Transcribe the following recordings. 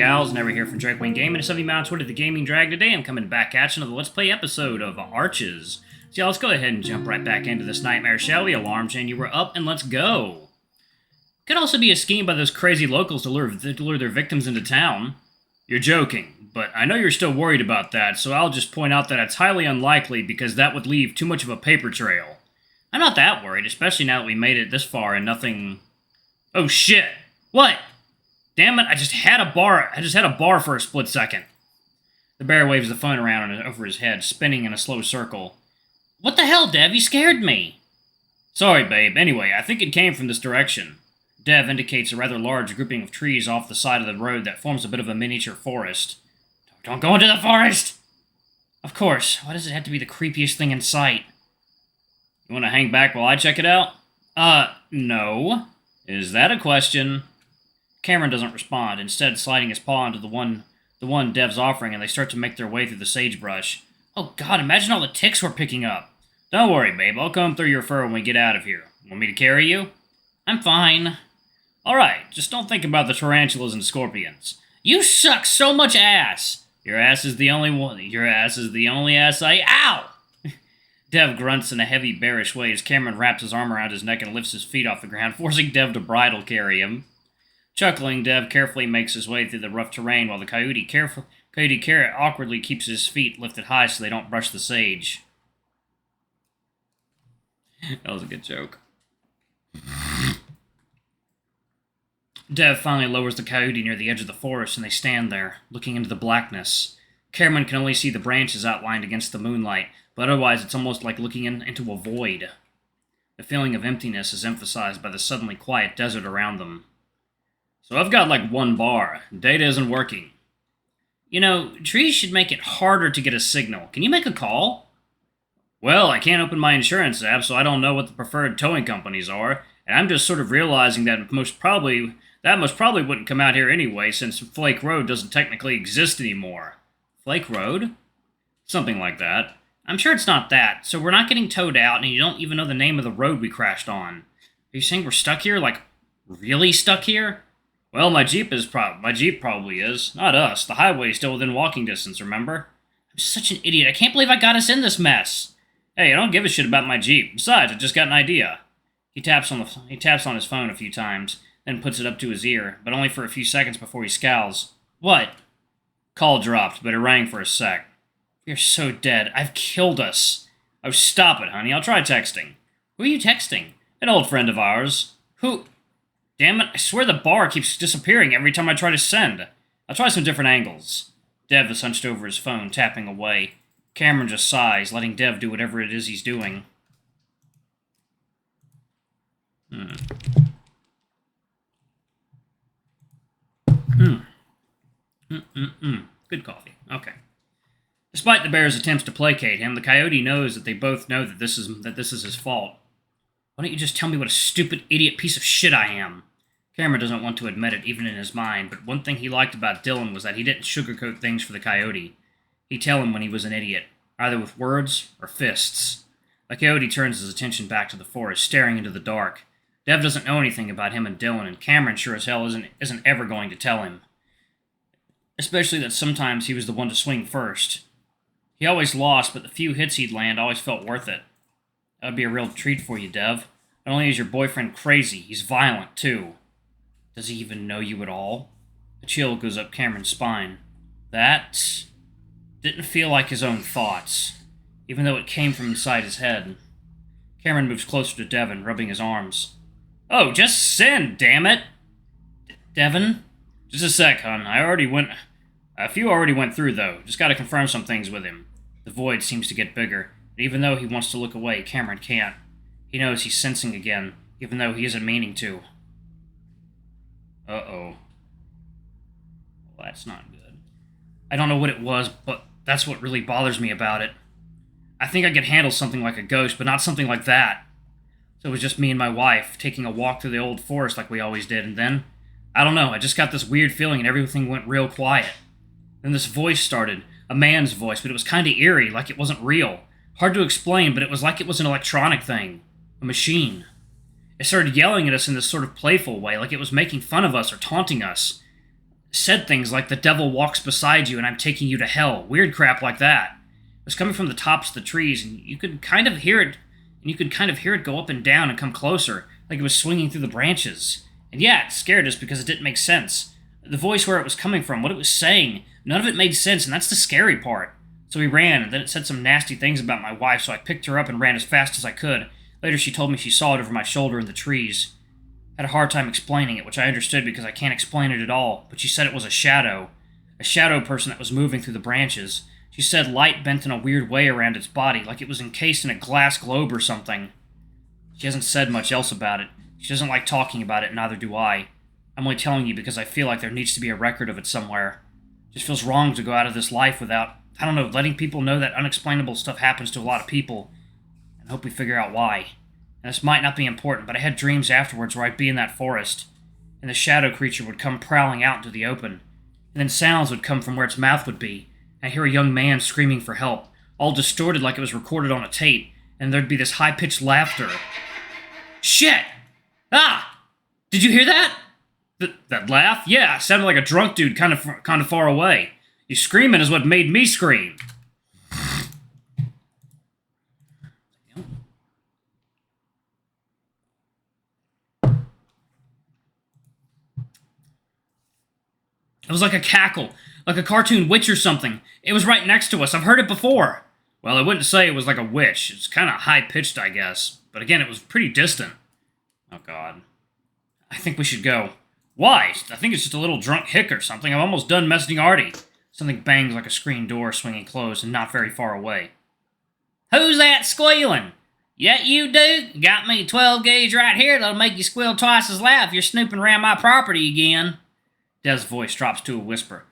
gals, never here from Drakewing Gaming. It's something on Twitter, the Gaming Drag. Today I'm coming back at you another Let's Play episode of Arches. So yeah, let's go ahead and jump right back into this nightmare, shall we? Alarm chain, you were up, and let's go. Could also be a scheme by those crazy locals to lure their victims into town. You're joking, but I know you're still worried about that, so I'll just point out that it's highly unlikely because that would leave too much of a paper trail. I'm not that worried, especially now that we made it this far and nothing... Oh shit! What? Damn it, I just had a bar for a split second. The bear waves the phone around and over his head, spinning in a slow circle. What the hell, Dev? You scared me! Sorry, babe. Anyway, I think it came from this direction. Dev indicates a rather large grouping of trees off the side of the road that forms a bit of a miniature forest. Don't go into the forest! Of course. Why does it have to be the creepiest thing in sight? You want to hang back while I check it out? No. Is that a question? Cameron doesn't respond, instead sliding his paw into the one Dev's offering, and they start to make their way through the sagebrush. Oh god, imagine all the ticks we're picking up. Don't worry, babe, I'll comb through your fur when we get out of here. Want me to carry you? I'm fine. Alright, just don't think about the tarantulas and scorpions. You suck so much ass! Your ass is the only ass I... Ow! Dev grunts in a heavy, bearish way as Cameron wraps his arm around his neck and lifts his feet off the ground, forcing Dev to bridle carry him. Chuckling, Dev carefully makes his way through the rough terrain while the coyote awkwardly keeps his feet lifted high so they don't brush the sage. That was a good joke. Dev finally lowers the coyote near the edge of the forest, and they stand there, looking into the blackness. Cameron can only see the branches outlined against the moonlight, but otherwise it's almost like looking into a void. The feeling of emptiness is emphasized by the suddenly quiet desert around them. So I've got like one bar. Data isn't working. You know, trees should make it harder to get a signal. Can you make a call? Well, I can't open my insurance app, so I don't know what the preferred towing companies are, and I'm just sort of realizing that most probably wouldn't come out here anyway, since Flake Road doesn't technically exist anymore. Flake Road? Something like that. I'm sure it's not that, so we're not getting towed out, and you don't even know the name of the road we crashed on. Are you saying we're stuck here? Like, really stuck here? Well, my Jeep probably is. Not us. The highway's still within walking distance, remember? I'm such an idiot. I can't believe I got us in this mess. Hey, I don't give a shit about my Jeep. Besides, I just got an idea. He taps on his phone a few times, then puts it up to his ear, but only for a few seconds before he scowls. What? Call dropped, but it rang for a sec. You're so dead. I've killed us. Oh, stop it, honey. I'll try texting. Who are you texting? An old friend of ours. Who... Damn it, I swear the bar keeps disappearing every time I try to send. I'll try some different angles. Dev is hunched over his phone, tapping away. Cameron just sighs, letting Dev do whatever it is he's doing. Good coffee. Okay. Despite the bear's attempts to placate him, the coyote knows that they both know that this is his fault. Why don't you just tell me what a stupid, idiot piece of shit I am? Cameron doesn't want to admit it, even in his mind, but one thing he liked about Dylan was that he didn't sugarcoat things for the coyote. He'd tell him when he was an idiot, either with words or fists. The coyote turns his attention back to the forest, staring into the dark. Dev doesn't know anything about him and Dylan, and Cameron sure as hell isn't ever going to tell him. Especially that sometimes he was the one to swing first. He always lost, but the few hits he'd land always felt worth it. That would be a real treat for you, Dev. Not only is your boyfriend crazy, he's violent, too. Does he even know you at all? A chill goes up Cameron's spine. That didn't feel like his own thoughts, even though it came from inside his head. Cameron moves closer to Devon, rubbing his arms. Oh, just send, damn it! Devon? Just a sec, hon. A few already went through, though. Just gotta confirm some things with him. The void seems to get bigger. But even though he wants to look away, Cameron can't. He knows he's sensing again, even though he isn't meaning to. Uh-oh. Well, that's not good. I don't know what it was, but that's what really bothers me about it. I think I could handle something like a ghost, but not something like that. So it was just me and my wife, taking a walk through the old forest like we always did, and then, I don't know, I just got this weird feeling and everything went real quiet. Then this voice started, a man's voice, but it was kinda eerie, like it wasn't real. Hard to explain, but it was like it was an electronic thing. A machine. It started yelling at us in this sort of playful way, like it was making fun of us or taunting us. Said things like the devil walks beside you and I'm taking you to hell. Weird crap like that. It was coming from the tops of the trees, and you could kind of hear it, go up and down and come closer, like it was swinging through the branches. And yeah, it scared us because it didn't make sense. The voice where it was coming from, what it was saying, none of it made sense, and that's the scary part. So we ran, and then it said some nasty things about my wife, so I picked her up and ran as fast as I could. Later she told me she saw it over my shoulder in the trees. Had a hard time explaining it, which I understood because I can't explain it at all, but she said it was a shadow person that was moving through the branches. She said light bent in a weird way around its body, like it was encased in a glass globe or something. She hasn't said much else about it. She doesn't like talking about it, neither do I. I'm only telling you because I feel like there needs to be a record of it somewhere. It just feels wrong to go out of this life without, letting people know that unexplainable stuff happens to a lot of people, and hope we figure out why. And this might not be important, but I had dreams afterwards where I'd be in that forest, and the shadow creature would come prowling out into the open, and then sounds would come from where its mouth would be, and I'd hear a young man screaming for help, all distorted like it was recorded on a tape, and there'd be this high-pitched laughter. Shit! Ah! Did you hear that? That laugh? Yeah, it sounded like a drunk dude kind of far away. You screaming is what made me scream. It was like a cackle, like a cartoon witch or something. It was right next to us. I've heard it before. Well, I wouldn't say it was like a witch. It's kind of high-pitched, I guess. But again, it was pretty distant. Oh, God. I think we should go. Why? I think it's just a little drunk hick or something. I'm almost done messaging Artie. Something bangs like a screen door swinging closed and not very far away. Who's that squealing? Yet you, Duke? Got me 12 gauge right here that'll make you squeal twice as loud if you're snooping around my property again. Dev's voice drops to a whisper.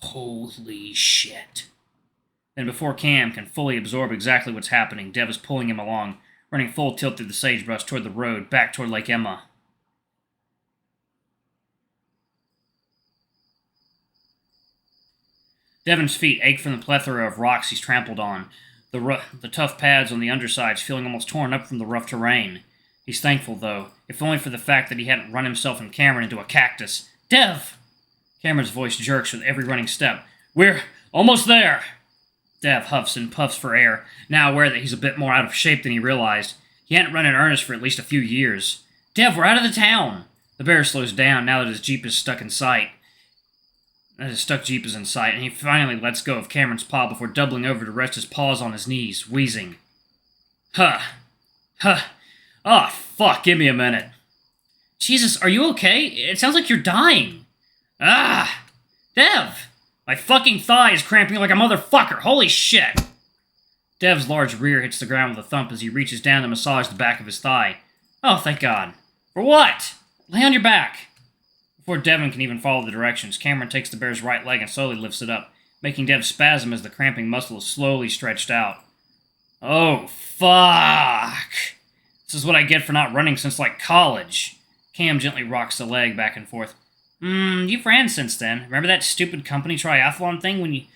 Holy shit. Then before Cam can fully absorb exactly what's happening, Dev is pulling him along, running full tilt through the sagebrush toward the road, back toward Lake Emma. Devon's feet ache from the plethora of rocks he's trampled on, the tough pads on the undersides feeling almost torn up from the rough terrain. He's thankful, though, if only for the fact that he hadn't run himself and Cameron into a cactus. Dev! Cameron's voice jerks with every running step. We're almost there! Dev huffs and puffs for air, now aware that he's a bit more out of shape than he realized. He hadn't run in earnest for at least a few years. Dev, we're out of the town! The bear slows down now that his Jeep is stuck in sight. His stuck Jeep is in sight, and he finally lets go of Cameron's paw before doubling over to rest his paws on his knees, wheezing. Huh. Oh, fuck, give me a minute. Jesus, are you okay? It sounds like you're dying. Ah! Dev! My fucking thigh is cramping like a motherfucker. Holy shit! Dev's large rear hits the ground with a thump as he reaches down to massage the back of his thigh. Oh, thank God. For what? Lay on your back. Before Devon can even follow the directions, Cameron takes the bear's right leg and slowly lifts it up, making Dev spasm as the cramping muscle is slowly stretched out. Oh, fuck! This is what I get for not running since, like, college. Cam gently rocks the leg back and forth. You've ran since then. Remember that stupid company triathlon thing we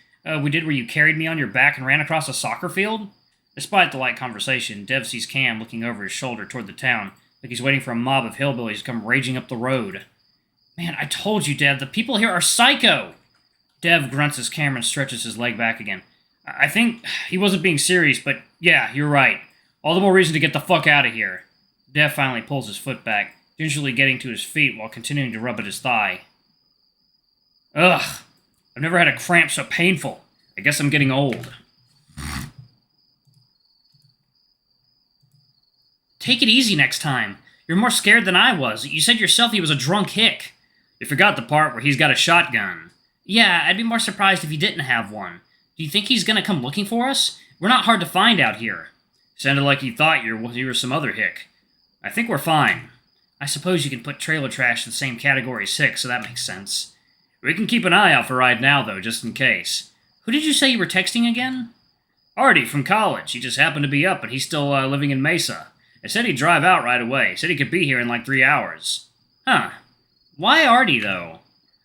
did where you carried me on your back and ran across a soccer field? Despite the light conversation, Dev sees Cam looking over his shoulder toward the town, like he's waiting for a mob of hillbillies to come raging up the road. Man, I told you, Dev, the people here are psycho! Dev grunts as Cameron stretches his leg back again. I think he wasn't being serious, but yeah, you're right. All the more reason to get the fuck out of here. Dev finally pulls his foot back, gingerly getting to his feet while continuing to rub at his thigh. Ugh, I've never had a cramp so painful. I guess I'm getting old. Take it easy next time. You're more scared than I was. You said yourself he was a drunk hick. You forgot the part where he's got a shotgun. Yeah, I'd be more surprised if he didn't have one. Do you think he's gonna come looking for us? We're not hard to find out here. Sounded like you thought you were some other hick. I think we're fine. I suppose you can put trailer trash in the same category as hick, so that makes sense. We can keep an eye out for right now, though, just in case. Who did you say you were texting again? Artie from college. He just happened to be up, but he's still living in Mesa. It said he'd drive out right away. Said he could be here in like 3 hours. Huh. Why Artie, though?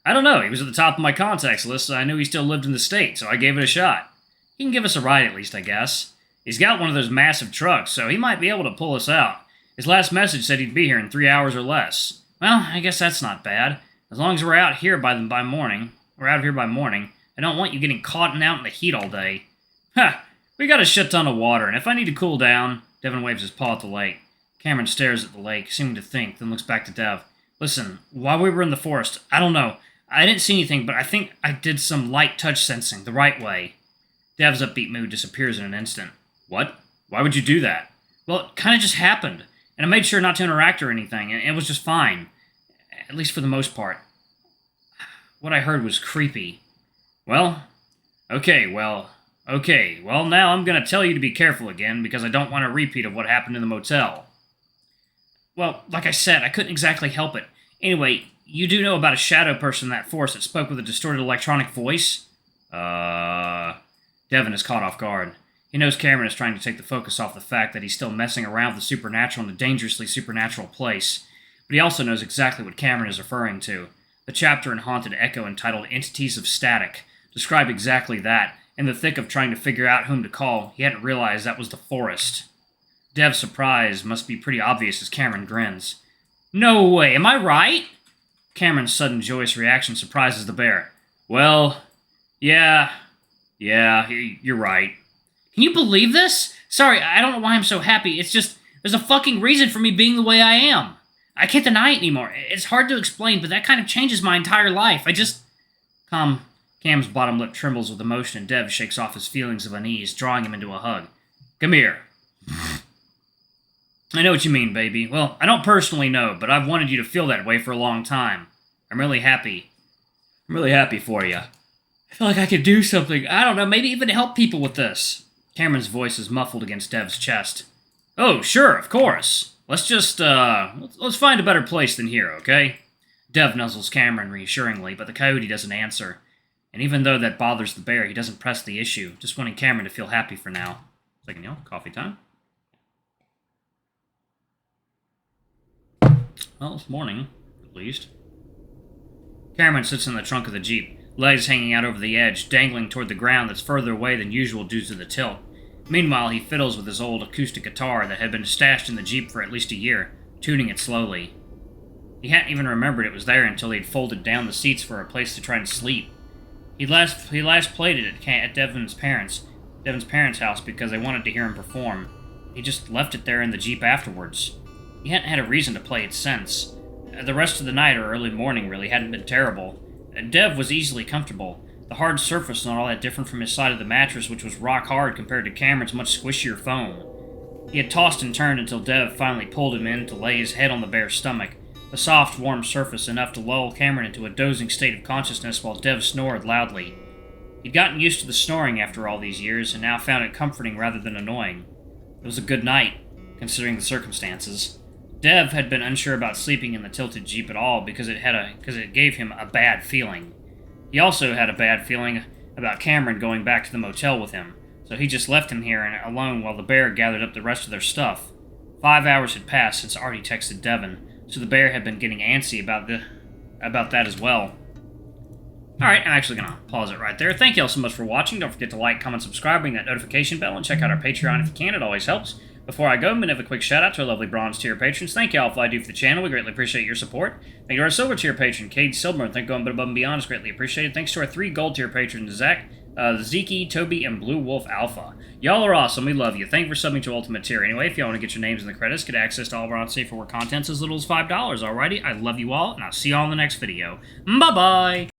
I don't know. He was at the top of my contacts list, so I knew he still lived in the state, so I gave it a shot. He can give us a ride at least, I guess. He's got one of those massive trucks, so he might be able to pull us out. His last message said he'd be here in 3 hours or less. Well, I guess that's not bad. As long as we're out here by morning, I don't want you getting caught and out in the heat all day. Ha! We got a shit ton of water, and if I need to cool down... Devon waves his paw at the lake. Cameron stares at the lake, seeming to think, then looks back to Dev. Listen, while we were in the forest, I don't know. I didn't see anything, but I think I did some light touch sensing the right way. Dev's upbeat mood disappears in an instant. What? Why would you do that? Well, it kind of just happened, and I made sure not to interact or anything, and it was just fine. At least for the most part. What I heard was creepy. Okay, well, now I'm gonna tell you to be careful again, because I don't want a repeat of what happened in the motel. Well, like I said, I couldn't exactly help it. Anyway, you do know about a shadow person in that forest that spoke with a distorted electronic voice? Devon is caught off guard. He knows Cameron is trying to take the focus off the fact that he's still messing around with the supernatural in a dangerously supernatural place. But he also knows exactly what Cameron is referring to. The chapter in Haunted Echo entitled Entities of Static described exactly that. In the thick of trying to figure out whom to call, he hadn't realized that was the forest. Dev's surprise must be pretty obvious as Cameron grins. No way, am I right? Cameron's sudden joyous reaction surprises the bear. Well, yeah, you're right. Can you believe this? Sorry, I don't know why I'm so happy. It's just, there's a fucking reason for me being the way I am. I can't deny it anymore. It's hard to explain, but that kind of changes my entire life. Cam's bottom lip trembles with emotion, and Dev shakes off his feelings of unease, drawing him into a hug. Come here. I know what you mean, baby. Well, I don't personally know, but I've wanted you to feel that way for a long time. I'm really happy. For you. I feel like I could do something. I don't know, maybe even help people with this. Cameron's voice is muffled against Dev's chest. Oh, sure, of course. Let's just, let's find a better place than here, okay? Dev nuzzles Cameron reassuringly, but the coyote doesn't answer. And even though that bothers the bear, he doesn't press the issue, just wanting Cameron to feel happy for now. Second, y'all. Coffee time. Well, it's morning, at least. Cameron sits in the trunk of the Jeep, legs hanging out over the edge, dangling toward the ground that's further away than usual due to the tilt. Meanwhile, he fiddles with his old acoustic guitar that had been stashed in the Jeep for at least a year, tuning it slowly. He hadn't even remembered it was there until he'd folded down the seats for a place to try and sleep. He last played it at Devon's parents' house because they wanted to hear him perform. He just left it there in the Jeep afterwards. He hadn't had a reason to play it since. The rest of the night or early morning really hadn't been terrible. Dev was easily comfortable. The hard surface not all that different from his side of the mattress, which was rock hard compared to Cameron's much squishier foam. He had tossed and turned until Dev finally pulled him in to lay his head on the bear's stomach, the soft, warm surface enough to lull Cameron into a dozing state of consciousness while Dev snored loudly. He'd gotten used to the snoring after all these years, and now found it comforting rather than annoying. It was a good night, considering the circumstances. Dev had been unsure about sleeping in the tilted Jeep at all because it gave him a bad feeling. He also had a bad feeling about Cameron going back to the motel with him, so he just left him here alone while the bear gathered up the rest of their stuff. 5 hours had passed since Artie texted Devon, so the bear had been getting antsy about that as well. Alright, I'm actually going to pause it right there. Thank you all so much for watching. Don't forget to like, comment, subscribe, ring that notification bell, and check out our Patreon if you can. It always helps. Before I go, I'm going to have a quick shout out to our lovely bronze tier patrons. Thank you all for all I do for the channel. We greatly appreciate your support. Thank you to our silver tier patron, Cade Silver. Thank you going above and beyond. It's greatly appreciated. Thanks to our 3 gold tier patrons, Zach, Zeke, Toby, and Blue Wolf Alpha. Y'all are awesome. We love you. Thank you for subbing to Ultimate Tier. Anyway, if y'all want to get your names in the credits, get access to all of our on-safe for work contents as little as $5. Alrighty, I love you all, and I'll see y'all in the next video. Bye-bye!